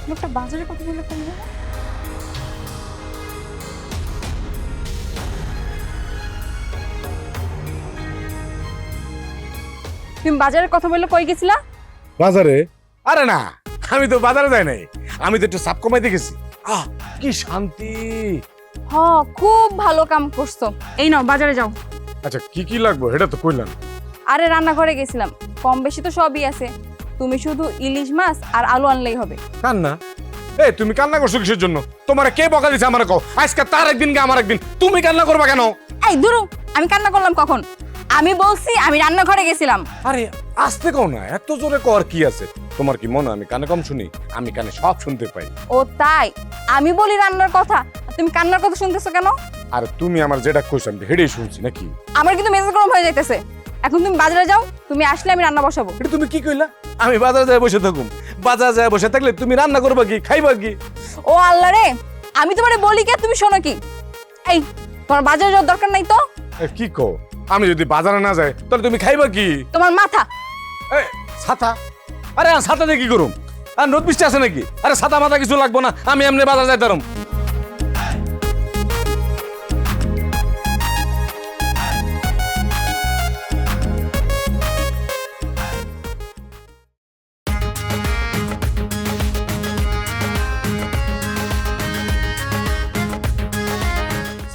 লোকটা বাজারে কথা বললে কেন? তুমি বাজারের কথা বললে কই গেছিলা? বাজারে? আরে না, আমি তো বাজারে যাই নাই, আমি তো একটু চাপ কমাইতে গেছি। কি শান্তি! হ, খুব ভালো কাম করছো। এই নাও বাজারে যাও। আচ্ছা, কি কি লাগবে এটা তো কইলাম। আরে রান্নাঘরে গেছিলাম, কম বেশি তো সবই আছে। তুমি শুধু ইলিশ মাছ আর আলু আনলেই হবে। কান্না? এই তুমি কান্না করছো কিসের জন্য? তোমার কে বকা দিছে আমারে কও? আজকে তার একদিন কে আমার একদিন, তুমি কান্না করবা কেন? এই দুরু, আমি কান্না করলাম কখন? আমি বলছি আমি রান্নাঘরে গেছিলাম। আরে আস্তে কও না, এত জোরে কর কি আছে? তোমার কি মনে হয় আমি কানে কম শুনি? আমি কানে সব শুনতে পাই। ও তাই? আমি বলি রান্নার কথা, আর তুমি কান্নার কথা শুনতেছো কেন? আর তুমি আমার যেটা কইছো আমি হেডেই শুনছি নাকি? আমার কিন্তু মেজাজ গরম হয়ে যাইতেছে। এখন তুমি বাজারে যাও, তুমি আসলে আমি রান্না বসাবো। এটা তুমি কি কইলা? আমি বাজারে যাই বসে থাকুম? বাজারে যাই বসে থাকলে তুমি রান্না করবা কি, খাইবা কি? ও আল্লাহ রে, আমি তোমারে বলি কে, তুমি শোনো কি? এই, তোমার বাজারে যাওয়ার দরকার নাই তো। কি কও? আমি যদি বাজারে না যাই তাহলে তুমি খাইবা কি? তোমার মাথা। এই ছাতা? আরে আর ছাতা দিয়ে কি করুম? আর নোট বৃষ্টি আছে নাকি? আরে ছাতা মাথা কিছু লাগবো না, আমি এমনি বাজার যাইতাম।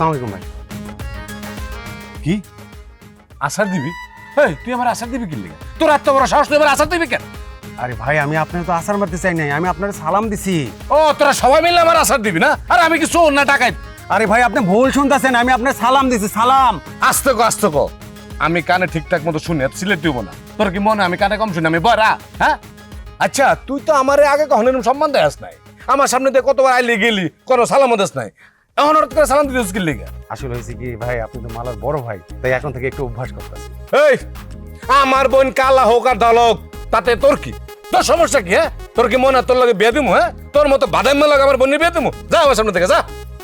আসসালামু আলাইকুম ভাই। কি আচার দিবি? এই তুই আমার আচার দিবি কি লিগা? তোর এত বড় সাহস, তুই আমার আচার দিবি কেন? আরে ভাই, আমি আপনার তো আসার মারতে চাই নাই, আমি আপনার সালাম দিছি। ও তোরা সবাই মিলে আমার আচার দিবি না? আর আমি কি চোর না টাকায়? আরে ভাই, আপনি ভুল শুনতেছেন, আমি আপনার সালাম দিছি, সালাম। আস্তে কো আস্তে কো, আমি কানে ঠিকঠাক মতো শুনে সিলেক্ট দিব না। তোর কি মনে হয় আমি কানে কম শুনি? আমি বড়া? হ্যাঁ আচ্ছা, তুই তো আমারে আগে কখনো এরকম সম্মান দেয়াস নাই। আমার সামনে দিয়ে কতবার আইলি গেলি, কোনো সালামও দেস নাই। এখন হঠাৎ করে সালাম দিতে কি লিগা? আসলে হয়েছে কি ভাই, আপনি তো মালার বড় ভাই, তাই এখন থেকে একটু অভ্যাস করতেছি। এই আমার বোন কালা হোক আর দালক, তাতে তোর কি? তোর সমস্যা কি? হ্যাঁ তোর কি মনে হয় তোর লাগে বিয়ে দিমু? হ্যাঁ তোর মতো বাদাম লাগে আমার বোনের বিয়ে দিমু? যা আমার সামনে থেকে যা।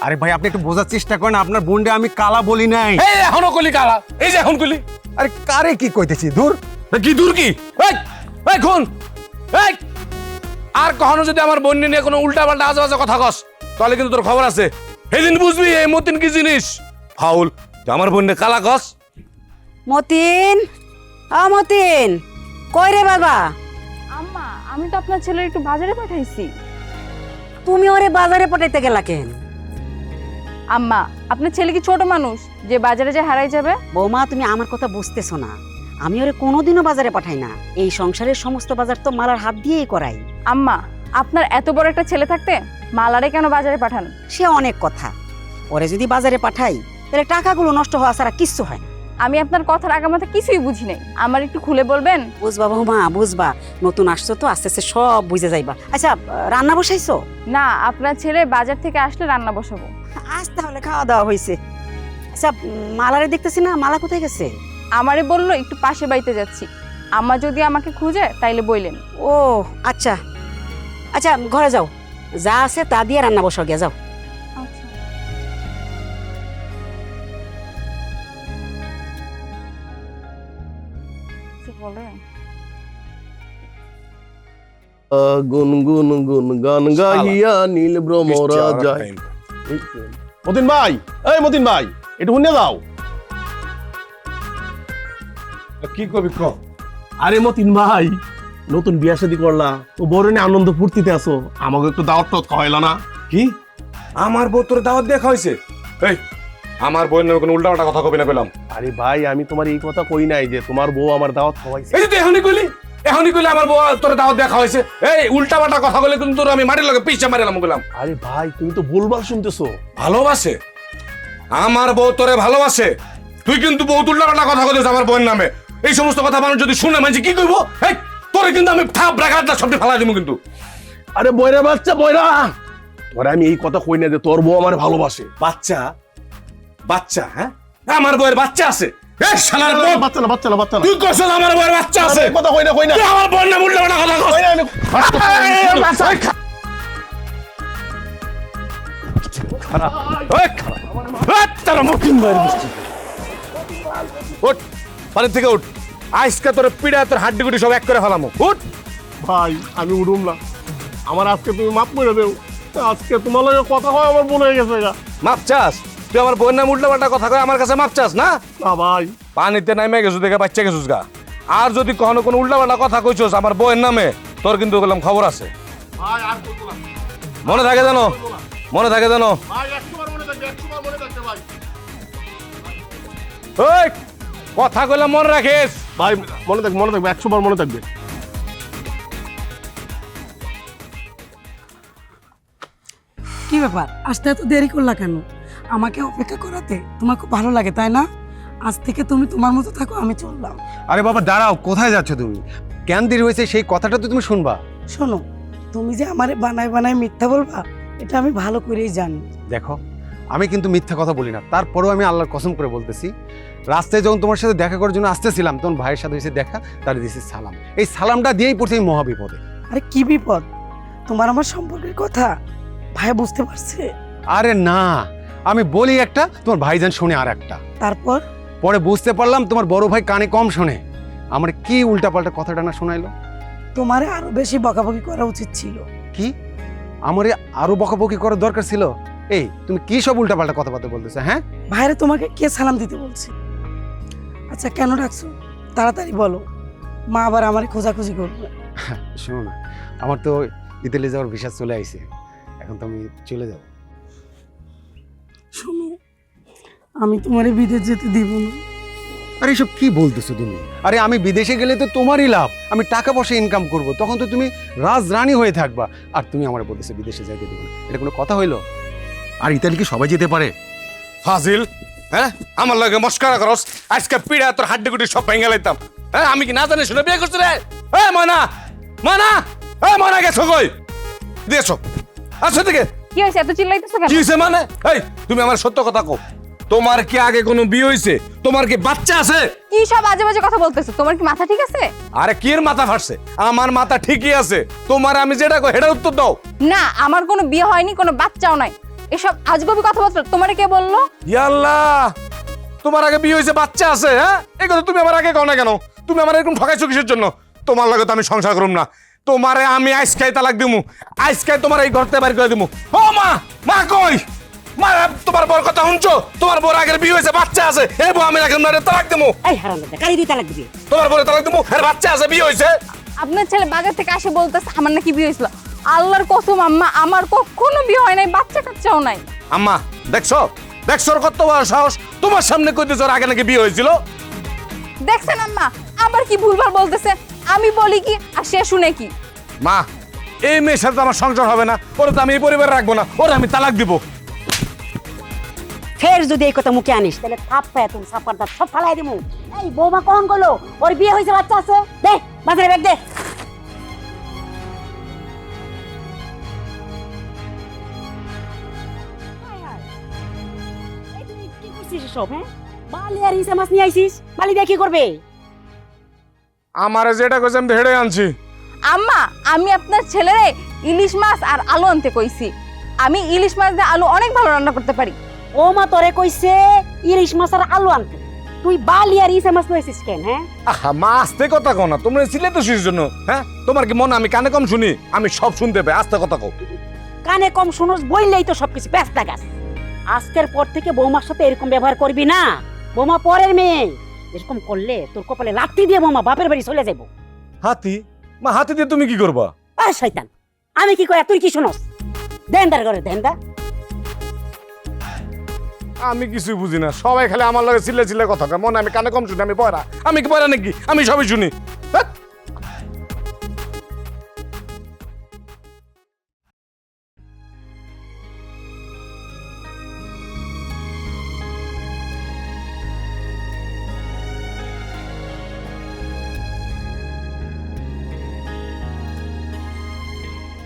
আরে ভাই, আপনি একটু বোঝার চেষ্টা করেন, আপনার বোনডে আমি কালা বলি নাই। এই এখনো কলি কালা, এই যে এখন কলি। আরে কারে কি কইতেছি, দূর। কি দূর কি? এই এই খুন, এই আর কখনো যদি আমার বোন নিয়ে কোনো উল্টা পাল্টা আজে বাজে কথা কস তাহলে কিন্তু তোর খবর আছে। সেদিন বুঝবি এই মতিন কি জিনিস। ফাউল, তুই আমার বোন কালা কস। মতিন, মতিন, কই রে বাবা? আম্মা, আমি তো আপনার ছেলের একটু বাজারে পাঠাইছি। তুমি ওরে বাজারে পাঠাইতে গেলা কেন? আম্মা, আপনার ছেলে কি ছোট মানুষ যে বাজারে যে হারাই যাবে? বৌমা, তুমি আমার কথা বুঝতেছো না। আমি ওরে কোনোদিনও বাজারে পাঠাই না। এই সংসারের সমস্ত বাজার তো মালার হাত দিয়েই করাই। আম্মা, আপনার এত বড় একটা ছেলে থাকতে মালারে কেন বাজারে পাঠান? সে অনেক কথা। ওরে যদি বাজারে পাঠাই তাহলে টাকাগুলো নষ্ট হওয়া ছাড়া কিচ্ছু হয় না। আমি আপনার কথার আগামাথা কিছুই বুঝি নাই, আমার একটু খুলে বলবেন? বুঝবা বৌমা, বুঝবা। নতুন আসছো তো, আস্তে আস্তে সব বুঝে যাইবা। আচ্ছা, রান্না বসাইছো? না, আপনার ছেলে বাজার থেকে আসলে রান্না বসাবো। আজ তাহলে খাওয়া দাওয়া হয়েছে। আচ্ছা, মালারে দেখতেছি না, মালা কোথায় গেছে? আমারে বললো একটু পাশে বাড়িতে যাচ্ছি। আম্মা যদি আমাকে খুঁজে তাইলে বললেন। ও আচ্ছা আচ্ছা, ঘরে যাও, যা আছে তা দিয়ে রান্না বসাও, গিয়া যাও। গুনগুন গুন গান গাইয়া নীল ভ্রমরা যায়। মতিন ভাই, এই মতিন ভাই, একটু শুনে যাও। কি কবি ক? আরে মতিন ভাই, নতুন বিয়া শাদী করলা তো বড় নিয়ে আনন্দ ফুর্তিতে আছো, আমাকে একটু দাওয়াত টাওয়াত খাওয়াইলা না? কি আমার বউ তোর দাওয়াত দেখা হয়েছে? এই আমার বউয়ের নামে কোনো উল্টা পাল্টা কথা কবি না পেলাম। আরে ভাই, আমি তোমার এই কথা কই নাই যে তোমার বউ আমার দাওয়াত খাওয়াইছে। এই যে তুই এখনই কইলি, এখনই কইলি আমার বউ তোর দাওয়াত দেখা হয়েছে। এই উল্টা পাল্টা কথা বলে কিন্তু তোর আমি মাটির লগে পিছা মারিলাম বললাম। আরে ভাই, তুমি তো ভুলভাল শুনতেছো। ভালোবাসে আমার বউ তোরে, ভালোবাসে। তুই কিন্তু বহুত উল্টা পাল্টা কথা কইছিস আমার বউয়ের নামে। এই সমস্ত কথা মানুষ যদি শুনে মানে কি কইব? এই তোরে কিন্তু আমি থাপ রাখাটা সবটি ফালাই দিব কিন্তু। আরে বয়রা বাচ্চা, বয়রা, তোরা আমি এই কথা কই না যে তোর বউ আমার ভালোবাসে। বাচ্চা? বাচ্চা? হ্যাঁ আমার বউয়ের বাচ্চা আছে? এই শালার বউ, বাচ্চা না, বাচ্চা না, বাচ্চা না। তুই কইছিস আমার বউয়ের বাচ্চা আছে? এই কথা কই না, কই না। তুই আমার বউয়ের নামে উল্টা পাল্টা কথা কইছিস। কই না, আমি বাচ্চা খারাপ। ওই খারাপ। ওই তারা মকিন বাইরে বসছি। উঠ, বাড়ি থেকে উঠ। আজকে তোর পিড়া তোর হাড্ডি গুটি সব এক করে ফেলামো। উঠ। ভাই, আমি উড়ুম না। আমার আজকে তুমি মাপ করে দেও। আজকে তোমার লগে কথা হয় আমার মনে হয়ে গেছে গা। মাপ চাস? তুই আমার বোন নাম উল্টা পাল্টা কথা কয় আমার কাছে মাপ চাস না? না ভাই, পানিতে নামে গেছু দেখে বাচ্চা গেছুস গা। আর যদি কখনো কোনো উল্টা পাল্টা কথা কইছস আমার বউয়ের নামে, তোর কিন্তু বললাম খবর আছে। ভাই আর বলবো না। মনে থাকে জানো, মনে থাকে জানো। ভাই 100 বার মনে থাকবে, 100 বার মনে থাকবে ভাই। ওই কথা কইলাম মনে রাখিস। ভাই মনে থাকবে, মনে থাকবে, 100 বার মনে থাকবে। কি ব্যাপার, আসতে এত দেরি করলা কেন? আমাকে অপেক্ষা করাতে তোমার খুব ভালো লাগে তাই না? আজ থেকে তুমি তোমার মতো থাকো, আমি চললাম। আরে বাবা দাঁড়াও, কোথায় যাচ্ছ তুমি? কেন দেরি হয়েছে সেই কথাটা তো তুমি শুনবা। শোনো, তুমি যে আমারে বানায় বানায় মিথ্যা বলবা এটা আমি ভালো করেই জানি। দেখো, আমি কিন্তু মিথ্যা কথা বলি না, তারপরেও আমি আল্লাহর কসম করে বলতেছি, রাস্তায় যখন তোমার সাথে দেখা করার জন্য আসতেছিলাম তখন ভাইয়ের সাথে এসে দেখা, তার দিয়েছি সালাম। এই সালামটা দিয়েই পড়ছি আমি মহাবিপদে। আরে কি বিপদ? তোমার আমার সম্পর্কের কথা ভাই বুঝতে পারছে? আরে না, আমি বলি একটা, তোমার ভাইজান শুনে আর একটা। তারপর পরে বুঝতে পারলাম তোমার বড় ভাই কানে কম শোনে। আমার কি উল্টাপাল্টা কথাটা না শোনাইলো। তোমারে আরো বেশি বকাবকি করা উচিত ছিল। কি আমারে আরো বকাবকি করার দরকার ছিল? এই তুমি কি সব উল্টাপাল্টা কথাবার্তা বলতেছো? হ্যাঁ ভাইরে তোমাকে কে সালাম দিতে বলছে? আচ্ছা কেন ডাকছো তাড়াতাড়ি বলো, মা আবার আমারে খোঁজাখুঁজি করবে। শোনো না, আমার তো ইতালি যাওয়ার ভিসা চলে আইছে, এখন তো আমি চলে যাব। শোনো, আমি তোমারে বিদেশ যেতে দিব না। আরে এসব কি বলতেছো তুমি? আরে আমি বিদেশে গেলে তো তোমারই লাভ, আমি টাকা পয়সা ইনকাম করব, তখন তো তুমি রাজরানী হয়ে থাকবা। আর তুমি আমার বলতেছো বিদেশে যাইতে দেবো না, এটা কোনো কথা হইলো? আর ইতালি কি সবাই যেতে পারে? ফাজিল, হ্যাঁ আমার লাগে মস্কারা করস। আজকে পিড়া তোর হাড্ডি গুটি সব ভেঙে লাইতাম। হ্যাঁ আমি কি না জানি শুনে বিয়ে করছি রে? এ ময়না, ময়না, এ ময়না গেছো কই? দিয়েছো আচ্ছা দিকে কি হয়েছে, এত চিল্লাইতেছো কেন? কি হয়েছে মানে? এই তুমি আমার সত্য কথা কও, তোমার কি আগে কোনো বিয়ে হয়েছে? তোমার কি বাচ্চা আছে? কি সব আজে বাজে কথা বলতেছো? তোমার কি মাথা ঠিক আছে? আরে কি এর মাথা ফাটছে? আমার মাথা ঠিকই আছে। তোমার আমি যেটা কই সেটা উত্তর দাও। না, আমার কোনো বিয়ে হয়নি, কোনো বাচ্চাও নাই। এসব আজগবি কথাবার্তা তোমারে কে বললো? ইয়াল্লাহ, তোমার আগে বিয়ে হয়েছে, বাচ্চা আছে? হ্যাঁ এই কথা তুমি আমার আগে কও না কেন? তুমি আমার এরকম ঠকাইছো কিসের জন্য? তোমার লাগে তো আমি সংসার করুম না। তোমারে আমি আজকাই তালাক দিমু, আজকাই তোমার এই ঘরতে বাইর করে দিমু। ও মা, মা কই? মা তোমার বর কথা শুনছো? তোমার বর আগের বিয়ে হয়েছে, বাচ্চা আছে, এই বউ আমি রাখলাম না, তালাক দিমু। এই হারামজাদা, কারি দুই তালাক দিবি? তোমার বরে তালাক দিমু, এর বাচ্চা আছে, বিয়ে হয়েছে। আপনার ছেলে বাজার থেকে আসে বলতেছে আমার নাকি বিয়ে হয়েছিল। আল্লাহর কসম আম্মা, আমার কখনো বিয়ে হয় নাই, বাচ্চা কাচ্চাও নাই। আম্মা দেখছো, দেখছো ওর কত বড় সাহস? তোমার সামনে কইতেছ ওর আগে নাকি বিয়ে হয়েছিল। দেখছেন আম্মা, আবার কি ভুলভাল বলতেছে। আমি বলি কি আর সে শুনে কি? মা, এই মেয়ের সাথে তো আমার সংসার হবে না, ওরা তো আমি এই পরিবারে রাখবো না, ওরা আমি তালাক দিব। ফের যদি এই কথা মুখে আনিস তাহলে থাপ পায় তুমি সাপার দাঁত সব ফালাই দিমু। এই বৌমা কখন গেলো? ওর বিয়ে হয়েছে, বাচ্চা আছে। দে বাজারে ব্যাগ দে। এই তুই কি করছিস এসব? হ্যাঁ, বালি আর ইসা মাছ নিয়ে আইছিস, বালি দিয়ে কি করবে? আমারে যেটা কইছে আমি হেড়ে আনছি। আম্মা, আমি আপনার ছেলেরে ইলিশ মাছ আর আলু আনতে কইছি। আমি ইলিশ মাছ দিয়ে আলু অনেক ভালো রান্না করতে পারি। ও মা তোরে কইছে ইলিশ মাছ আর আলু আনতে, তুই বালি আর ইসা মাছ লইছিস কেন? হ্যাঁ আহা মা, আস্তে কথা কও না, তোমরা ছিলে তো শিশুর জন্য। হ্যাঁ তোমার কি মনে আমি কানে কম শুনি? আমি সব শুনতে পাই, আস্তে কথা কও। কানে কম শুনোস বললেই তো সবকিছু ব্যস্ত গাছ। আজকের পর থেকে বৌমার সাথে এরকম ব্যবহার করবি না। বৌমা পরের মেয়ে, এরকম করলে তোর কপালে লাথি দিয়ে বৌমা বাপের বাড়ি চলে যাবো। হাতি? মা হাতি দিয়ে তুমি কি করবা? আর শয়তান, আমি কি কই তুই কি শুনোস? দেনদার করে দেনদা। আমি কিছুই বুঝি না, সবাই খালি আমার লগে চিল্লে চিল্লে কথা কয়। মনে আমি কানে কম শুনি? আমি পয়রা, আমি কি পয়রা নাকি? আমি সবই শুনি। ধ্যাৎ।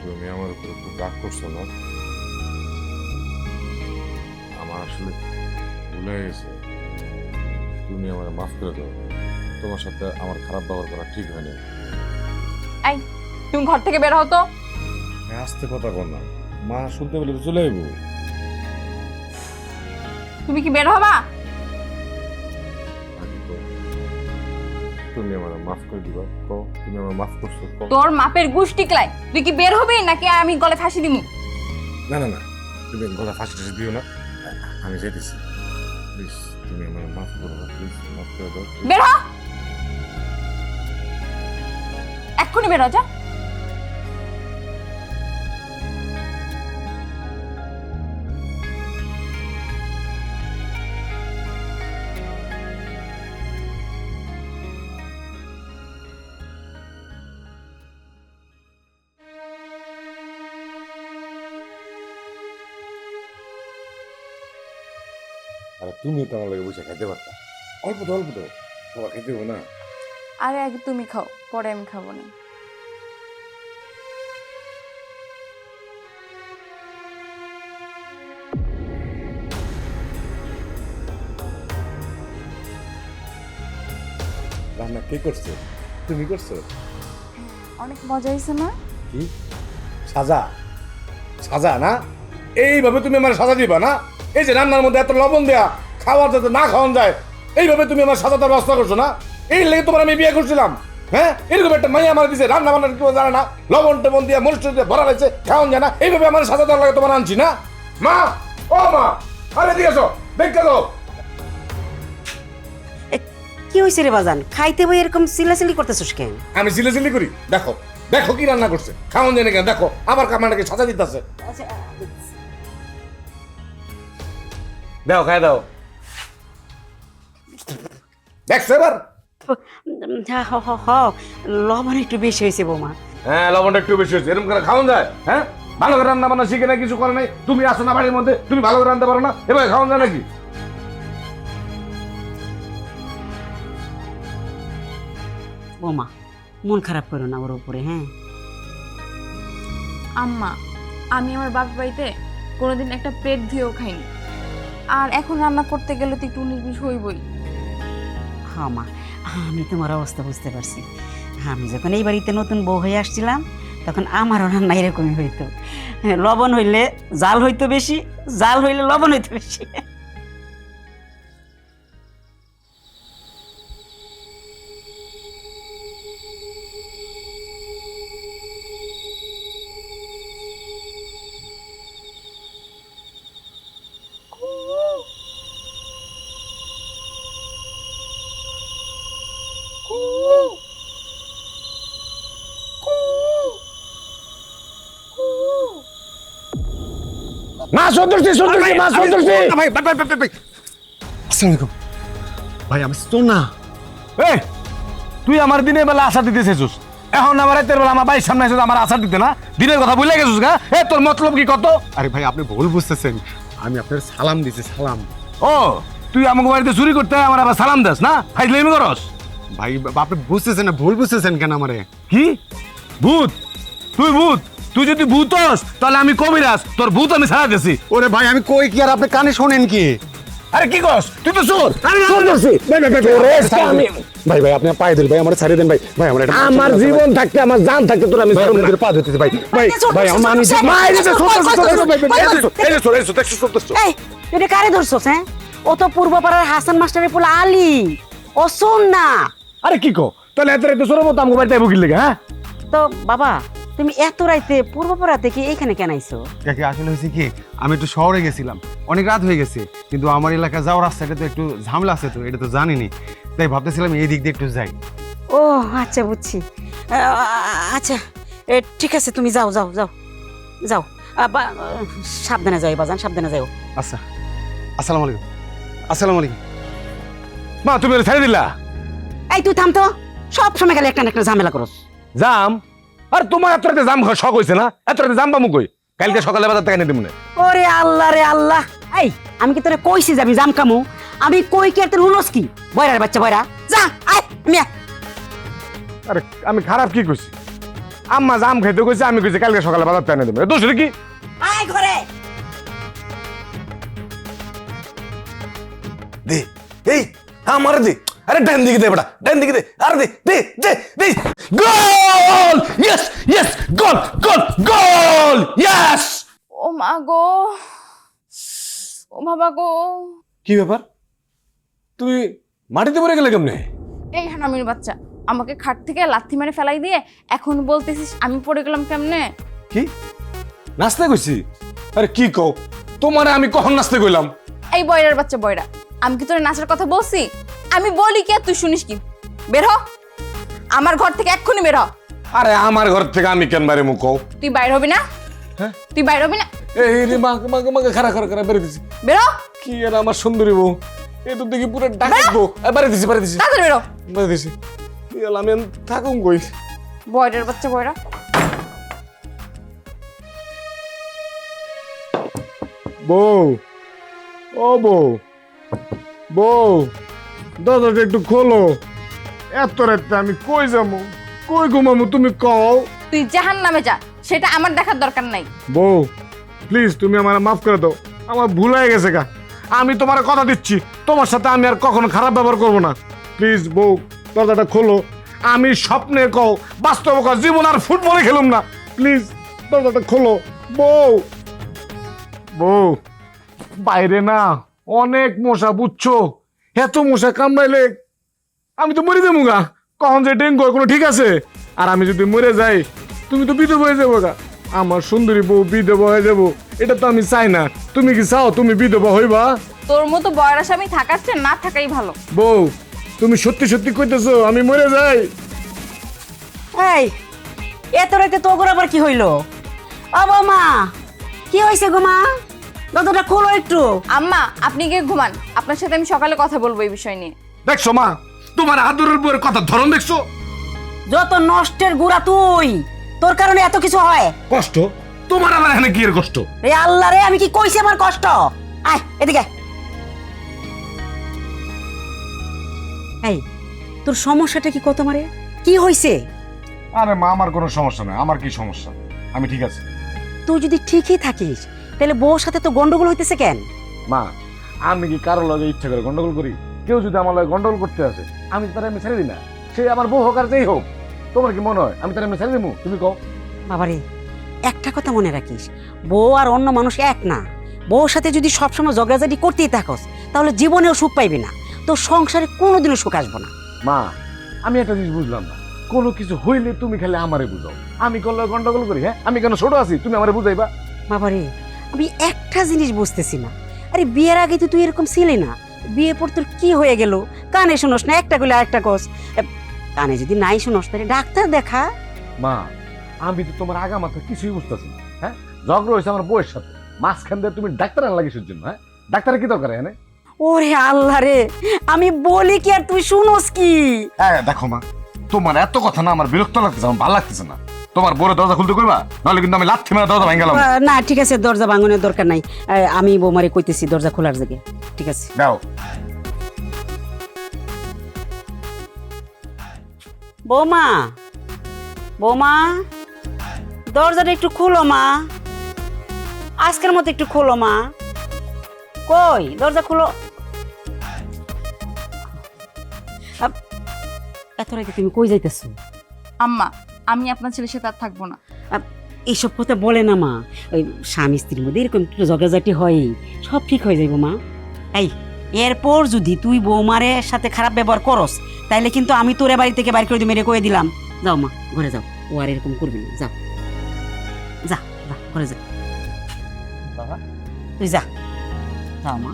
তুমি আমার উপর খুব রাগ করছো না? আমার আসলে ভুলে গেছে, তুমি আমার মাফ করে দাও। তোমার সাথে আমার খারাপ ব্যবহার করা ঠিক হয়নি। এই, তুমি ঘর থেকে বের হও তো। আস্তে কথা কর না, মা শুনতে পেলে তো চলে যাবো। তুমি কি বের হবা? আগে তো তুমি আমার মাফ করে দিবা, কও তুমি আমার মাফ করছো, কও। তোর মাপের গুষ্টি ক্লাই, তুই কি বের হবি নাকি আমি গলে ফাঁসি দিমু? না না না, তুমি গলা ফাঁসি টাসি দিও না, আমি যেতেছি। প্লিজ তুমি আমার মাফ করো না, প্লিজ মাফ করে দাও। বের হ, এক্ষুনি বের হ যা। আরে তুমি তো আমার লাগে বসে খাইতে পারতা, অল্প তো সবাই খেতে হবে না। আরে আগে তুমি খাও, পরে আমি খাবো না। রান্না কে করছে? তুমি করছো? অনেক মজা হয়েছে না? কি সাজা? সাজা না? এইভাবে তুমি আমার সাজা দিবা না? এই যে রান্নার মধ্যে এত লবণ দেয়া, খাওয়ার যাতে না খাওয়ান যায়, এইভাবে তুমি আমার সাজা দেওয়ার ব্যবস্থা করছো না? এই লেগে তোমার আমি বিয়ে করছিলাম। হ্যাঁ, এরকম একটা মাইয়া আমার দিছে, রান্না বান্না কেউ জানে না, লবণ টবণ দিয়া মরিচ দিয়ে ভরা লাগছে, খাওয়ান যায় না, এইভাবে আমার সাজা দেওয়ার লাগে তোমার আনছি না? মা, ও মা, আরে দিয়েছো দেখতে দাও। কি হয়েছে রে বাজান, খাইতে বই এরকম চিল্লাচিল্লি করতেছিস কেন? আমি সিলে করি? দেখো দেখো কি রান্না করছে, খাওয়ান যায় না কেন? দেখো আবার কামাটাকে সাজা দিতেছে। দাও খাই দাও। দেখছো এবার? লবণ একটু বেশি হয়েছে বৌমা। হ্যাঁ, লবণটা একটু বেশি হয়েছে। এরকম করে খাওয়ান যায়? হ্যাঁ, ভালো করে রান্না বান্না শিখে না, কিছু করে নাই। তুমি আসো না বাড়ির মধ্যে, তুমি ভালো করে রান্না পারো না, এবার খাওয়ান যায় নাকি? বৌমা মন খারাপ করো না ওর উপরে। হ্যাঁ আম্মা, আমি আমার বাপের বাড়িতে কোনোদিন একটা প্লেট ধুয়েও খাইনি, আর এখন রান্না করতে গেলে তো একটু 19-20 হইবই। হ্যাঁ মা, আমি তোমার অবস্থা বুঝতে পারছি। আমি যখন এই বাড়িতে নতুন বউ হয়ে আসছিলাম তখন আমারও রান্না এরকমই হইতো। লবণ হইলে জাল হইতো বেশি, জাল হইলে লবণ হইতো বেশি। মা সন্তুষ্টি, সন্তুষ্টি, মা সন্তুষ্টি। ভাই ভাই ভাই ভাই, ভাই আসসালামু আলাইকুম ভাই, আমি তো না। এই, তুই আমার দিনের বেলা আশা দিতে চেয়েছিস, এখন আমার রাতের বেলা আমার বাড়ির সামনে এসে আমার আশা দিতে না? দিনের কথা ভুলে গেছিস গা? এ তোর মতলব কি কত? আরে ভাই আপনি ভুল বুঝতেছেন, আমি আপনার সালাম দিছি, সালাম। ও, তুই আমাকে বাড়িতে চুরি করতে হয়, আমার আবার সালাম দাস না? ফাইজলামি করস? ভাই আপনি বুঝতেছেন না, ভুল বুঝতেছেন কেন আমারে? কি ভূত? তুই ভূত? তুই যদি ভূত হস তাহলে আমি কবিরাজ, তোর ভূত আমি ছাড়া দিছি। ওরে ভাই আমি কই কি, আর আপনি কানে শোনেন কি? আরে কি কস? তুই তো চোর। চোর ধরছি। ভাই ভাই ভাই ভাই ভাই আপনি পায়ে দিন ভাই, আমার ছাড়িয়ে দেন ভাই। ভাই আমার এটা আমার জীবন থাকতে, আমার জান থাকতে তোর আমি ছাড়ব না। পা ধরতেছি ভাই। ভাই ভাই আমার মানি এই তুই কারে ধরছস? হ্যাঁ, ও তো পূর্বপাড়ার হাসান মাস্টারের পোলা আলী, ও শোন না। আরে কি কো? তাহলে এত রাতে চোরের মতো আমাকে বাড়িতে আইবো কি লাগে? হ্যাঁ, তো বাবা তুমি এত রাইতে পূর্বপাড়া থেকে এইখানে কেন আইছো? কাকে আসলে হয়েছে কি, আমি একটু শহরে গেছিলাম, অনেক রাত হয়ে গেছে, কিন্তু আমার এলাকা যাওয়ার রাস্তাটা তো একটু ঝামেলা আছে, তো এটা তো জানিনি, তাই ভাবতেছিলাম এই দিক দিয়ে একটু যাই। ও আচ্ছা বুঝছি। আচ্ছা ঠিক আছে, তুমি যাও যাও যাও যাও। সাবধানে যাও বাজান, সাবধানে যাও। আচ্ছা, আসসালামু আলাইকুম। আসসালামু আলাইকুম। মা তুমি ওরে ছেড়ে দিলা? এই তুই থাম তো, সব সময় গেলে একটা না একটা ঝামেলা করস। জাম? আর তোমার এত রাতে জাম খাওয়ার শখ হয়েছে না? এত রাতে জাম পামু কই? কালকে সকালে বাজার থেকে এনে দিমু না। ওরে আল্লাহ রে আল্লাহ, এই আমি কি তোরে কইছি যে আমি জাম কামু? আমি কই কি আর তোর হুনস কি? বয়রার বাচ্চা বয়রা, যা আয় মিয়া। আরে আমি খারাপ কি কইছি? আম্মা জাম খাইতে কইছে, আমি কইছি কালকে সকালে বাজার থেকে এনে দিমু। দোষ কি? আয় ঘরে। দে, এই আমার দে। আরে ডান দিকে দে বেটা, ডান দিকে দে। আরে দে দে দে দে। গোল! ইয়েস ইয়েস, গোল গোল গোল! ইয়েস! ও মা গো, ও বাবা গো। কি ব্যাপার? তুমি মাটিতে পড়ে গেলে কেমনে? এই হারামির বাচ্চা, আমাকে খাট থেকে লাথি মেরে ফেলাই দিয়ে এখন বলতেছিস আমি পড়ে গেলাম কেমনে? কি নাচতে কইছি? আরে কি কও, তোমারে আমি কখন নাচতে কইলাম? এই বয়রার বাচ্চা বয়রা, আমি কি তোর নাচের কথা বলছি? আমি বলি কি আর তুই শুনিস কি? বের হ আমার ঘর থেকে, এক্ষুনি বের হ। আরে আমার ঘর থেকে আমি কেন বাইরে মুখ কও? তুই বাইর হবি না? হ্যাঁ? তুই বাইর হবি না? এই রে মা মা মা খারা খারা খারা বেরে দিছি। বের হ, কি আর আমার সুন্দরী বউ, এ তো দেখি পুরো ডাকবো। বাড়ি দিছি তাড়াতাড়ি বের হ। বাড়ি দিছি। ইয়াল আমি আর থাকুম কই? বয়রার বাচ্চা বয়রা। বউ, ও বউ, বউ, দরজাটা একটু খোলো। এত রাতে আমি কই যাবো, কই ঘুমাবো তুমি কও? তুই জাহান্নামে যা, সেটা আমার দেখার দরকার নাই। বউ প্লিজ তুমি আমার মাফ করে দাও, আমার ভুল হয়ে গেছে গা। আমি তোমার কথা দিচ্ছি, তোমার সাথে আমি আর কখনো খারাপ ব্যবহার করবো না। প্লিজ বউ দরজাটা খোলো। আমি স্বপ্নে কও, বাস্তবে কও, জীবন আর ফুটবলে খেলুম না। প্লিজ দরজাটা খোলো বউ। বউ বাইরে না অনেক মশা, বুঝছো? এত মশা কামড়াইলে আমি তো মরে যাবো গা। কখন যে ডেঙ্গু হয় কোনো ঠিক আছে? আর আমি যদি মরে যাই তুমি তো বিধবা হয়ে যাবো গা। আমার সুন্দরী বউ বিধবা হয়ে যাবো, এটা তো আমি চাই না। তুমি কি চাও তুমি বিধবা হইবা? তোর মতো বয়রা স্বামী থাকার চেয়ে না থাকাই ভালো। বউ তুমি সত্যি সত্যি কইতেছো আমি মরে যাই? এই এত রাতে তোর আবার কি হইলো? ও বৌমা, কি হয়েছে গো মা? দরজাটা খোলো একটু। আম্মা আপনি গিয়ে ঘুমান, আপনার সাথে আমি সকালে কথা বলবো এই বিষয় নিয়ে। দেখছো মা, তোমার আদরের বউয়ের কথা ধরন দেখছো? যত নষ্টের গুড়া তুই, তোর কারণে এত কিছু হয়। কষ্ট তোমার, আমার এখানে কি এর কষ্ট? রে আল্লাহ রে, আমি কি কইছি আমার কষ্ট? আয় এদিকে। এই তোর সমস্যাটা কি কত মারে? কি হইছে? আরে মা আমার কোনো সমস্যা নাই। আমার কি সমস্যা? আমি ঠিক আছি। তুই যদি ঠিকই থাকিস তাহলে বউর সাথে তো গন্ডগোল হইতেছে কেন? মা আমি কি কারো লগে ইচ্ছা করে গন্ডগোল করি? কেউ যদি আমার লগে গন্ডগোল করতে আসে আমি তার এমনি ছেড়ে দিই না। সে আমার বউ হোক আর যেই হোক। তোমার কি মনে হয় আমি তার এমনি ছেড়ে দিবো? তুমি কও। বাবারে একটা কথা মনে রাখিস, বউ আর অন্য মানুষ এক না। বউর সাথে যদি সবসময় ঝগড়াঝাটি করতেই থাকস তাহলে জীবনেও সুখ পাইবি না, তোর সংসারে কোনোদিনও সুখ আসবো না। মা আমি একটা জিনিস বুঝলাম না, কোনো কিছু হইলে তুমি খালি আমারে বুঝাও। আমি করলে গন্ডগোল করি? হ্যাঁ আমি কেন ছোট আছি তুমি আমারে বুঝাইবা? বাবারে আমি একটা জিনিস বুঝতেছি না, আরে বিয়ের আগে তো তুই এরকম ছিলি না, বিয়ে পর তোর কি হয়ে গেল? কানে শুনোস না, একটা কইলে আরেকটা কস। কানে যদি নাই শুনোস তাহলে ডাক্তার দেখা। মা আমি তো তোমার আগা মাথা কিছুই বুঝতেছি না। হ্যাঁ ঝগড়া হয়েছে আমার বউয়ের সাথে, মাঝখান দিয়ে তুমি ডাক্তার আনা লাগিস জন্য। হ্যাঁ ডাক্তারের কি দরকার এখানে? ওরে আল্লাহ রে, আমি বলি কি আর তুই শুনোস কি? হ্যাঁ দেখো মা, তোমার এত কথা না আমার বিরক্ত লাগতেছে, আমার ভালো লাগতেছে না। তোমার বড় দরজা খুলতে করবা, নাহলে কিন্তু আমি লাথি মেরে দরজা ভেঙে গেলাম। না ঠিক আছে, দরজা ভাঙনের দরকার নাই। আমি বৌমারে কইতেছি দরজা খোলার জায়গায়। ঠিক আছে দাও। বৌমা, বৌমা দরজাটা একটু খোলো মা, আজকের মতো একটু খোলো মা। কই দরজা খোলো। এত রাতে তুমি কই যাইতেছো? আম্মা আমি আপনার ছেলের সাথে আর থাকবো না। এইসব কথা বলে না মা, ওই স্বামী স্ত্রীর মধ্যে এরকম একটু ঝগড়াঝাটি হয়, সব ঠিক হয়ে যাইব মা। এই এরপর যদি তুই বৌমারে সাথে খারাপ ব্যবহার করস তাইলে কিন্তু আমি তোরে বাড়ি থেকে বাইর করে দিয়ে মেরে কয়ে দিলাম। যাও মা ঘরে যাও, ও আর এরকম করবি না। যাও যা যা ঘরে যা, বাবা তুই যা, যাও মা।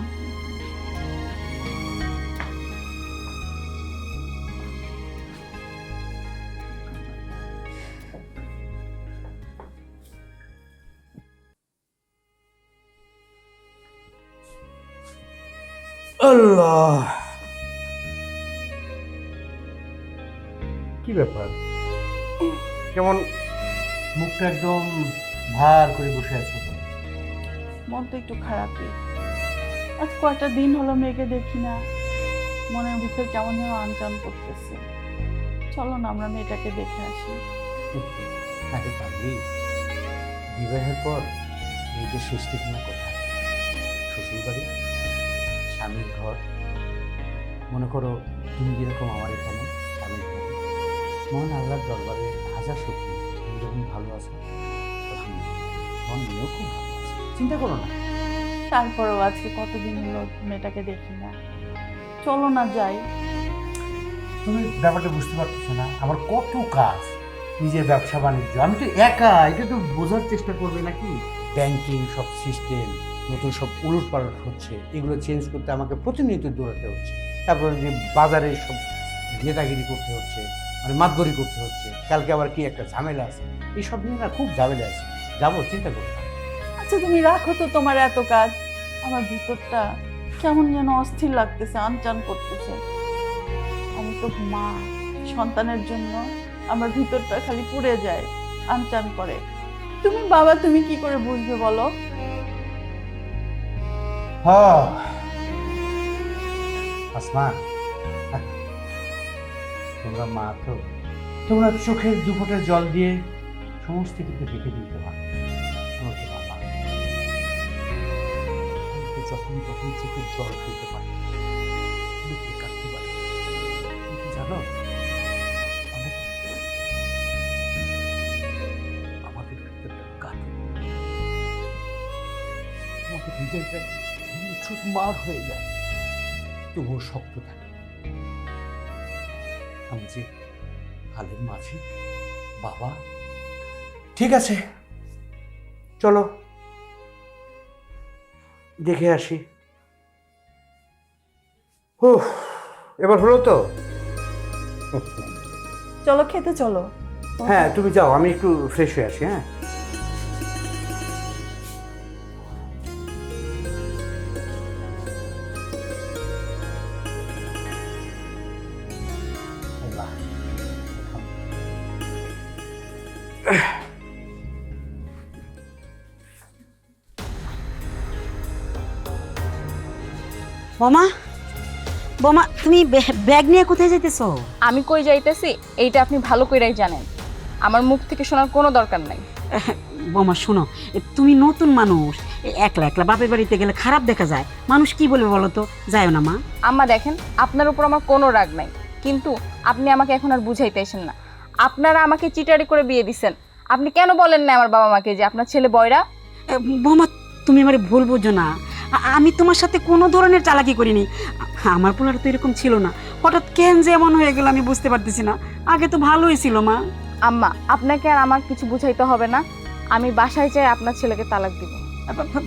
আল্লাহ, কি ব্যাপার? কেমন মুখটা একদম ভার করে বসে আছো? মন তো একটু খারাপই। আজ কয়টা দিন হলো মেয়েকে দেখি না, মনের ভিতর কেমন যেন আনচান করতেছে। চলো না আমরা মেয়েটাকে দেখে আসি। আরে ভাবি, বিবাহের পর মেয়েদের শেষ ঠিকানা কোথায়? শ্বশুর বাড়ি, স্বামীর ঘর। মনে করো তুমি যেরকম আমার এখানে স্বামীর ঘর, মন আল্লাহর দরবারে হাজার শক্তি। তুমি যখন ভালো আছো তখন মন নিয়েও খুব ভালো আছে, চিন্তা করো না। তারপরেও আজকে কতদিন হলো মেয়েটাকে দেখি না, চলো না যাই। তুমি ব্যাপারটা বুঝতে পারতেছো না, আমার কত কাজ, নিজের ব্যবসা বাণিজ্য, আমি তো একা, এটা তো বোঝার চেষ্টা করবে নাকি? ব্যাংকিং সব সিস্টেম নতুন সব উলটপালট হচ্ছে, এগুলো চেঞ্জ করতে আমাকে প্রতিনিয়ত দৌড়াতে হচ্ছে। তারপরে যে বাজারে সব নেতাগিরি করতে হচ্ছে, মানে মাতবরি করতে হচ্ছে, কালকে আবার কি একটা ঝামেলা আছে, এইসব নিয়ে না খুব ঝামেলা আছে। যাবো, চিন্তা করবো না। আচ্ছা তুমি রাখো তো তোমার এত কাজ, আমার ভিতরটা কেমন যেন অস্থির লাগতেছে, আনচান করতেছে। আমি তো মা, সন্তানের জন্য আমার ভিতরটা খালি পুড়ে যায়, আনচান করে। তুমি বাবা, তুমি কি করে বুঝবে বলো? আসমান, তোমরা মা তো, তোমরা চোখের দুফোঁটা জল দিয়ে সমস্ত কিছু ঢেকে দিতে পারো। আমার তো বাবা, আমি তো যখন তখন চোখের জল ফেলতে পারি, বুকে কাঁদতে পারি। কিন্তু জানো, আমাদের ভিতরটা কাঁদে, আমাদের হৃদয়টা চোখ মার হয়ে যায়, তবুও শক্ত থাকে। আমি যে হালের মাঝে বাবা। ঠিক আছে, চলো দেখে আসি। ও, এবার হলো তো? চলো খেতে চলো। হ্যাঁ তুমি যাও, আমি একটু ফ্রেশ হয়ে আসি। হ্যাঁ, বোমা, বোমা, তুমি ব্যাগ নিয়ে কোথায় যাইতেছো? আমি কই যাইতেছি এইটা আপনি ভালো কইরাই জানেন, আমার মুখ থেকে শোনার কোনো দরকার নাই। বোমা শোনো, তুমি নতুন মানুষ, একলা একলা বাপের বাড়িতে গেলে খারাপ দেখা যায়, মানুষ কি বলবে বলো তো? যাও না মা। আম্মা দেখেন, আপনার উপর আমার কোনো রাগ নাই, কিন্তু আপনি আমাকে এখন আর বুঝাইতে আসেন না। আপনারা আমাকে চিটারি করে বিয়ে দিছেন, আপনি কেন বলেন না আমার বাবা মাকে যে আপনার ছেলে বয়রা? বোমা, তুমি আমার ভুল বুঝো না, আমি তোমার সাথে কোনো ধরনের চালাকি করিনি। আমার পোলার তো এরকম ছিল না, হঠাৎ কেন যে এমন হয়ে গেল আমি বুঝতে পারতেছি না। আগে তো ভালোই ছিল মা। আম্মা, আপনাকে আর আমার কিছু বুঝাইতে হবে না, আমি বাসায় চাই আপনার ছেলেকে তালাক দিব।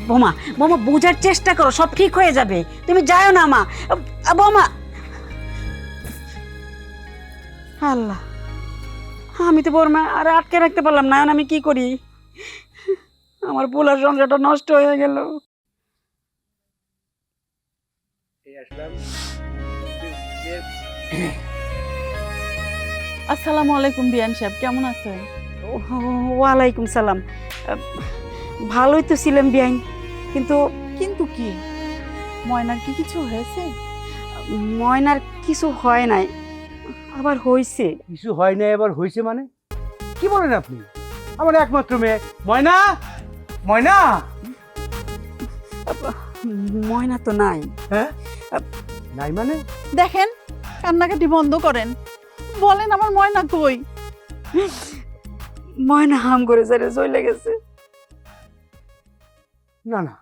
বোমা, বোমা বোঝার চেষ্টা করো, সব ঠিক হয়ে যাবে, তুমি যাও না মা। বোমা, আল্লাহ, আমি তো বর্মা আর আটকে রাখতে পারলাম না, এখন আমি কি করি? আমার পোলার সংসারটা নষ্ট হয়ে গেল। আসসালামু আলাইকুম বিয়ান সাহেব, কেমন আছেন? ওয়ালাইকুম সালাম। ভালোই তো ছিলাম বিয়াইন, কিন্তু কিন্তু কি, ময়নার কি কিছু হয়েছে? ময়নার কিছু হয় নাই, আবার হইছে। কিছু হয় না, এবার হয়েছে মানে কি বলেন আপনি? আমার একমাত্র মেয়ে ময়না, ময়না। ময়না তো নাই। হ্যাঁ, নাই মানে? দেখেন, কান্নাকাটি বন্ধ করেন, বলেন আমার ময়না কই? ময়না হাম করে চলে গেছে। না না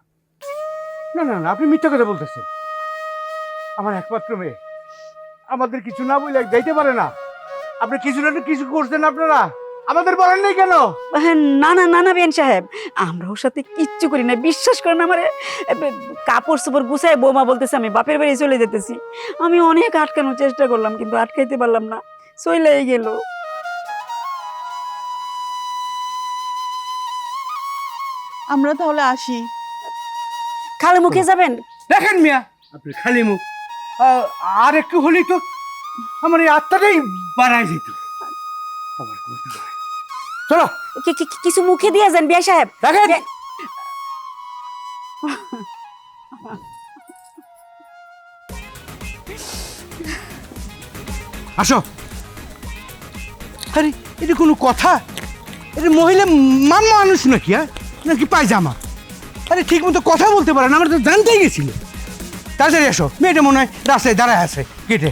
না না না, আপনি মিথ্যা কথা বলতেছেন। আমার একমাত্র মেয়ে আমাদের কিছু না বলে যাইতে পারে না। আপনি কিছু না কিছু করছেন, আপনারা আমাদের বলেন নাই কেন? না না না না বিয়ান সাহেব, আমরা ওর সাথে কিচ্ছু করি না, বিশ্বাস করেন। আমার কাপড় চোপড় গুছায় বৌমা বলতেছে আমি বাপের বাড়ি চলে যেতেছি। আমি অনেক আটকানোর চেষ্টা করলাম, কিন্তু আটকাইতে পারলাম না, চলেই গেল। আমরা তাহলে আসি। খালি মুখে যাবেন? দেখেন মিয়া, আপনি খালি মুখ, আর একটু হলেই তো আমার এই আত্মাটাই বাড়াই যেত। আমার কথা নয়। চলো কিছু মুখে দিয়ে যান বিয়া সাহেব। দেখেন, আসো। আরে এটা কোনো কথা? এটা মহিলা মানুষ নাকি? হ্যাঁ, নাকি পায়জামা? আরে ঠিক মতো কথা বলতে পারে না, আমরা তো জানতেই গেছিল। তাড়াতাড়ি আসো, মেয়েটা মনে হয় রাস্তায় দাঁড়ায় আছে গেটে।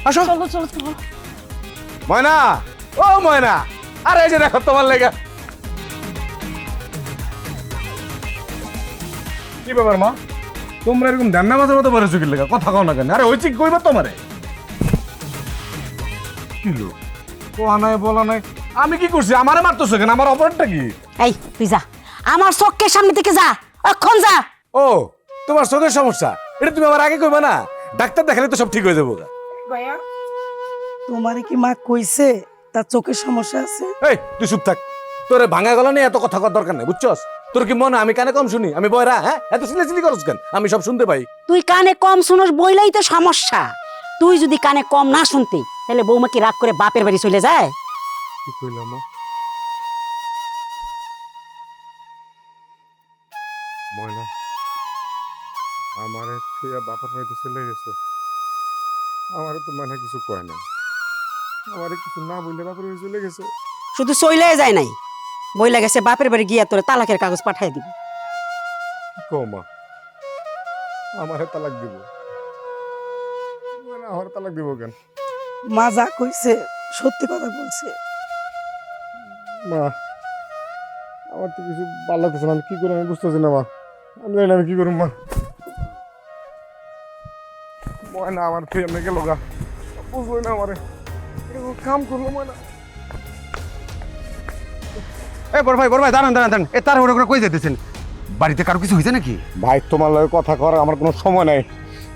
আসো। চলো চলো চলো। ময়না, ও ময়না, আরে এই যে দেখো তোমার লেগে। কি ব্যাপার মা, তোমরা এরকম ধান্না মাছের মতো বলে চুকির লেগে কথা কও না কেন? আরে ওই চিক কইবা তোমারে। কিলো কোয়া নাই বলা নাই, আমি কি করছি? আমারে মারতেছো কেন? আমার অপরাধটা কি? এই তুই যা, আমার চোখের সামনে থেকে যা, এখন যা। ও তোমার চোখের সমস্যা, এটা তুমি আমার আগে কইবা না? ডাক্তার দেখালে তো সব ঠিক হয়ে যাবো। ভাইয়া তোমারে কি মা কইছে তার চোখের সমস্যা আছে? এই তুই চুপ থাক, তোরে ভাঙা গলা নিয়ে এত কথা কর দরকার নেই, বুঝছস? তোর কি মনে হয় আমি কানে কম শুনি? আমি বয়রা? হ্যাঁ, এত সিলেসিলি করছ কেন? আমি সব শুনতে পাই। তুই কানে কম শুনোস বইলাই তো সমস্যা। তুই যদি কানে কম না শুনতি তাহলে বৌমা কি রাগ করে বাপের বাড়ি চলে যায়? কি কইলাম মা? ময়না আমার থুয়া বাপের বাড়িতে চলে গেছে। আমারে তো ময়না কিছু কয় না, আমারে কিছু না বললে বাপের বাড়ি চলে গেছে। শুধু চইলে যায় নাই, বইলা গেছে বাপের বাড়ি গিয়া তোরে তালাকের কাগজ পাঠাই দিবি। কি কও মা? আমারে তালাক দিব? ময়না আমার তালাক দিব কেন? মা যা কইছে সত্যি কথা বলছে। মা আমার তো কিছু ভালো লাগতেছে না, আমি কি করবো আমি বুঝতেছি না মা, আমি জানি না আমি কি করবো মা। ময়না আমার থেকে এমনি গেল গা, বুঝলোই না আমারে, এরকম কাম করলো ময়না। এই বড় ভাই দাঁড়ান দাঁড়ান দাঁড়ান, এ তার ওরা কই যেতেছেন? বাড়িতে কারো কিছু হয়েছে নাকি? ভাই তোমার লগে কথা করার আমার কোনো সময় নাই,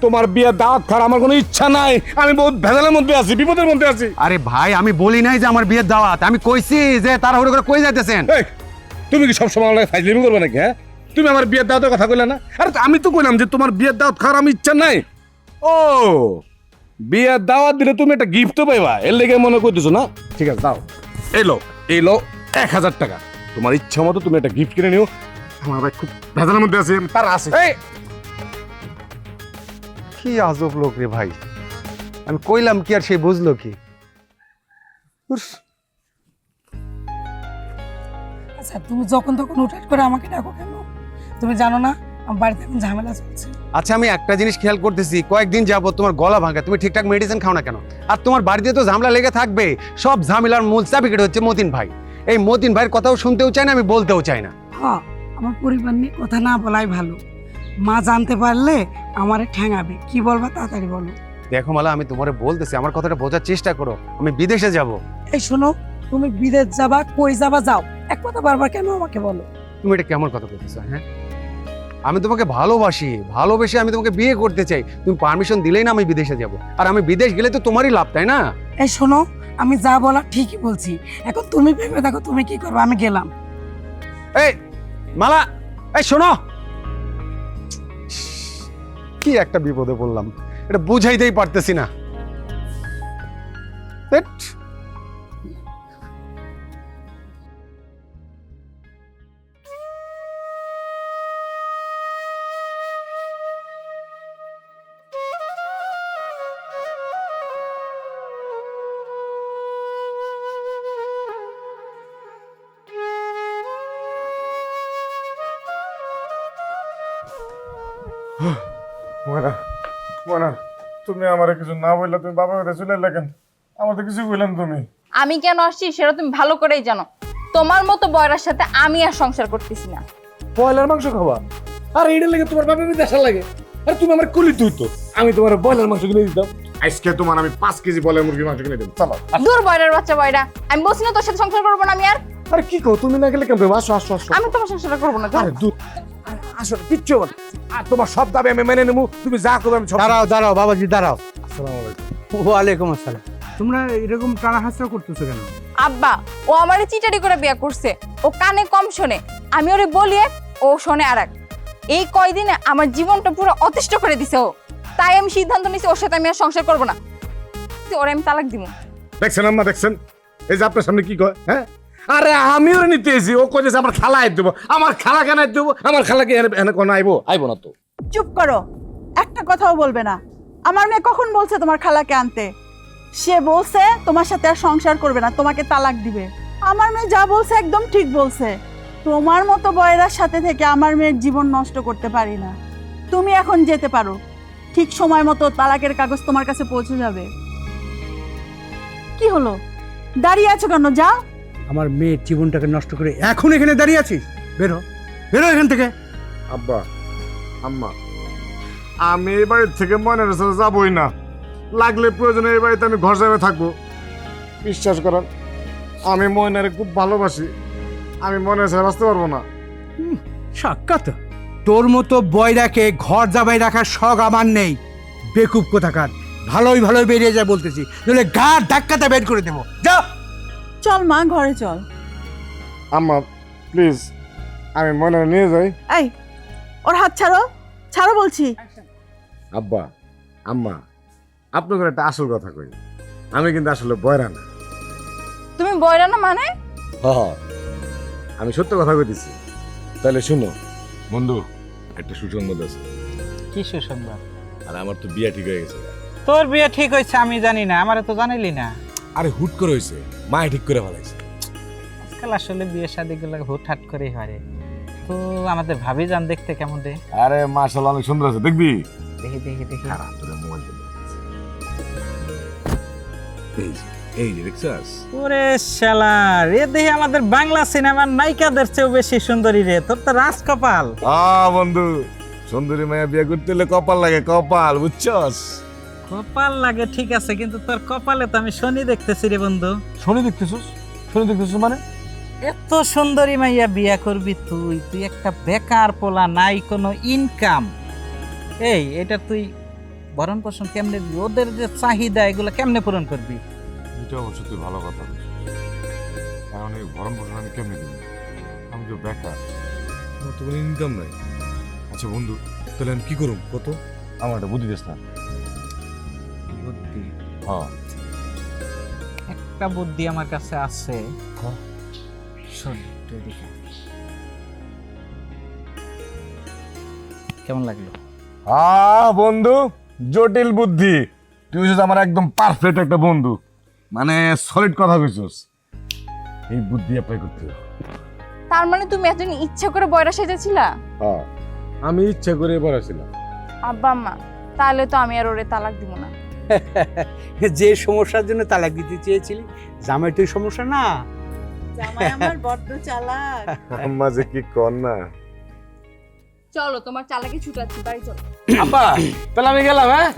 তোমার বিয়ে দাওয়াত খাওয়ার আমার কোনো ইচ্ছা নাই। আমি বহুত ভেজালের মধ্যে আছি, বিপদের মধ্যে আছি। আরে ভাই আমি বলি নাই যে আমার বিয়ের দাওয়াত, আমি কইছি যে তার ওরা কই যাইতেছেন। এই তুমি কি সবসময় আমার ফাইজলিমি করবে নাকি? হ্যাঁ, তুমি আমার বিয়ের দাওয়াতের কথা কইলে না? আরে আমি তো কইলাম যে তোমার বিয়ের দাওয়াত খাওয়ার আমি ইচ্ছা নাই। ও বিয়ের দাওয়াত দিলে তুমি একটা গিফট তো পাইবা, এর লেগে মনে করতেছো না? ঠিক আছে দাও, এই লো 1000 টাকা, তোমার ইচ্ছা মতো তুমি একটা গিফট কিনে নিও। আমার ভাই খুব ভেজালের মধ্যে আছে, তার আছে। এই কি আজব লোক রে ভাই, আমি কইলাম কি আর সে বুঝলো কি? উস, আচ্ছা তুমি যখন তখন হুটহাট করে আমাকে ডাকো কেন? তুমি জানো না আমার বাড়িতে এখন ঝামেলা চলছে। আচ্ছা আমি একটা জিনিস খেয়াল করতেছি, কয়েকদিন যাবত তোমার গলা ভাঙা, তুমি ঠিকঠাক মেডিসিন খাও না কেন? আর তোমার বাড়িতে তো ঝামেলা লেগে থাকবে, সব ঝামেলার মূল চাবিকাঠি হচ্ছে মতিন ভাই। এই মতিন ভাইয়ের কথাও শুনতেও চাই না, আমি বলতেও চাই না। হ্যাঁ আমার পরিবার নিয়ে কথা না বলাই ভালো, মা জানতে পারলে আমারে ঠ্যাঙাবে। কি বলবা তাড়াতাড়ি বলো। দেখো মালা, আমি তোমারে বলতেছি, আমার কথাটা বোঝার চেষ্টা করো, আমি বিদেশে যাব। এই শোনো, তুমি বিদেশ যাবা, কই যাবা যাও, এক কথা বারবার কেন আমাকে বলো? তুমি এটা কেমন কথা বলতেছো? হ্যাঁ, আমি তোমাকে ভালোবেসে আমি তোমাকে বিয়ে করতে চাই, তুমি পারমিশন দিলেই না আমি বিদেশে যাব। আর আমি বিদেশ গেলে তো তোমারই লাভ, তাই না? এই শোনো, আমি যা বলা ঠিকই বলছি, এখন তুমি ভেবে দেখো তুমি কি করবে। আমি গেলাম। এই মালা, এই শোনো, কি একটা বিপদে পড়লাম, এটা বুঝাইতেই পারতেছি না। ধ্যাৎ। ময়না ময়না তুমি আমারে কিছু না বললে, তুমি বাবা বাড়ি চলে এলে কেন? আমার তো কিছু বললাম তুমি। আমি কেন আসছি সেটা তুমি ভালো করেই জানো। তোমার মতো বয়রার সাথে আমি আর সংসার করতেছি না। ব্রয়লার মাংস খাবা? আর এইটা লেগে তোমার বাবা বিদেশে লাগে? আর তুমি আমার কুলি তুই তো, আমি তোমার ব্রয়লার মাংস কিনে দিতাম। আজকে তোমার আমি 5 কেজি ব্রয়লার মুরগির মাংস কিনে দিতাম। চলো। দূর বয়রার বাচ্চা বয়রা, আমি বলছি না তোর সাথে সংসার করবো না আমি আর। আরে কি কও, তুমি না গেলে কেমন? আসো আসো আসো। আমি তোমার সংসার করবো না। আরে দূর, আসো কিচ্ছু হবে না। আর তোমার সব দাবি আমি মেনে নেবো, তুমি যা করবে আমি সব। দাঁড়াও বাবাজি, দাঁড়াও। আসসালামু আলাইকুম। ওয়ালাইকুম আসসালাম। তোমরা এরকম টানা হাসরা করতেছো কেন? আব্বা ও আমারে চিটারি করে বিয়ে করছে, ও কানে কম শোনে, আমি ওরে বলি এক, ও শোনে আর এক। এই কয়দিনে আমার জীবনটা পুরো অতিষ্ঠ করে দিছে ও, তাই আমি সিদ্ধান্ত নিছি ওর সাথে আমি আর সংসার করবো না, ওরে আমি তালাক দিব। দেখছেন আম্মা, দেখছেন এই যে আপনার সামনে কি কয়? হ্যাঁ, আরে আমি ওরে নিতে এসেছি, ও কইছে আমার খালা আইব দেবো। আমার খালা কেন আইব দেবো? আমার খালা কি এনে কোন আইবো না তো। চুপ করো, একটা কথাও বলবে না। আমার মেয়ে কখন বলছে তোমার খালাকে আনতে? সে বলছে তোমার সাথে আর সংসার করবে না, তোমাকে তালাক দিবে। আমার মেয়ে যা বলছে একদম ঠিক বলছে। তোমার মতো বয়রার সাথে থেকে আমার মেয়ের জীবন নষ্ট করতে পারি না। তুমি এখন যেতে পারো, ঠিক সময় মতো তালাকের কাগজ তোমার কাছে পৌঁছে যাবে। কি হলো, দাঁড়িয়ে আছো কেন? যাও। আমার মেয়ের জীবনটাকে নষ্ট করে এখন এখানে দাঁড়িয়ে আছিস? বেরো এখান থেকে। আব্বা আম্মা, আমি এই বাড়ির থেকে ময়নার সাথে যাবোই না। লাগলে প্রয়োজনে এই বাড়িতে আমি ঘর যাবে থাকবো, বিশ্বাস করেন আমি ময়নারে খুব ভালোবাসি, আমি মনে ছাড়া বাঁচতে পারবো না। সাক্ষাৎ তোর মতো বয়রাকে ঘর জামাই রাখার শখ আমার নেই। বেকুব কোথাকার, ভালোই ভালোই বেরিয়ে যায় বলতেছি, নইলে গা ধাক্কাতে বের করে দেবো। যা। চল মা, ঘরে চল। আম্মা প্লিজ, আমি ময়নারে নিয়ে যাই। এই, ওর হাত ছাড়ো, ছাড়ো বলছি। আব্বা আম্মা, আপনাদের একটা আসল কথা কই, আমি কিন্তু আসলে বয়রা না। তুমি বয়রা না মানে? আমি সত্য কথা কইতেছি। তাহলে শুনো বন্ধু, একটা সুসংবাদ আছে। কি সুসংবাদ? আর আমার তো বিয়ে ঠিক হয়ে গেছে। তোর বিয়ে ঠিক হয়েছে আমি জানি না, আমারে তো জানাইলি না। আরে হুট করে হয়েছে, মায়ে ঠিক করে ফেলাইছে। আজকাল আসলে বিয়ে শাদী গুলো হুটহাট করেই হয় রে। তো আমাদের ভাবি যান দেখতে কেমন রে? আরে মাশাআল্লাহ অনেক সুন্দর আছে, দেখবি? দেখি দেখি দেখি। মোবাইল এই যে দেখছাস? ওরে শালা, রে দেখি আমাদের বাংলা সিনেমার নায়িকাদের চেয়েও বেশি সুন্দরী রে। তোর তো রাজ কপাল। বন্ধু, সুন্দরী মায়া বিয়ে করতে হলে কপাল লাগে, কপাল, বুঝছস? কপাল লাগে ঠিক আছে, কিন্তু তোর কপালে তো আমি শনি দেখতেছি রে বন্ধু। শনি দেখতেছস? শনি দেখতেছস মানে? এত সুন্দরী মাইয়া বিয়া করবি তুই, তুই একটা বেকার পোলা, নাই কোনো ইনকাম। এই এটা তুই ভরণ পোষণ কেমনে দিবি? ওদের যে চাহিদা এগুলো কেমনে পূরণ করবি? এটা অবশ্য তুই ভালো কথা বলছিস। কারণ এই ভরণ পোষণ আমি কেমনে দিবি? আমি তো বেকার, আমার তো কোনো ইনকাম নাই। আচ্ছা বন্ধু, তাহলে আমি কি করুম কত? আমার একটা বুদ্ধি দিস না। বুদ্ধি? হ্যাঁ, একটা বুদ্ধি আমার কাছে আছে। হ্যাঁ। শোন তুই এদিকে। কেমন লাগলো? বন্ধু, জটিল বুদ্ধি। তুই হচ্ছিস আমার একদম পারফেক্ট একটা বন্ধু, মানে সলিড কথা কইছস। এই বুদ্ধি অ্যাপ্লাই করতে হবে। তার মানে তুমি এতদিন ইচ্ছা করে বয়রা সেজেছিলা? হ্যাঁ, আমি ইচ্ছা করে বলেছিলাম। আব্বা আম্মা, তাহলে তো আমি আর ওরে তালাক দিব না। যে সমস্যার জন্য তালাক দিতে চেয়েছিলি, জামাই তুই সমস্যা না। জামাই আমার বড্ড চালাক। আম্মা যে কি কর না। চলো, তোমার চালাকি ছুটাচ্ছি, বাড়ি চলো। আব্বা, তাহলে আমি গেলাম, হ্যাঁ?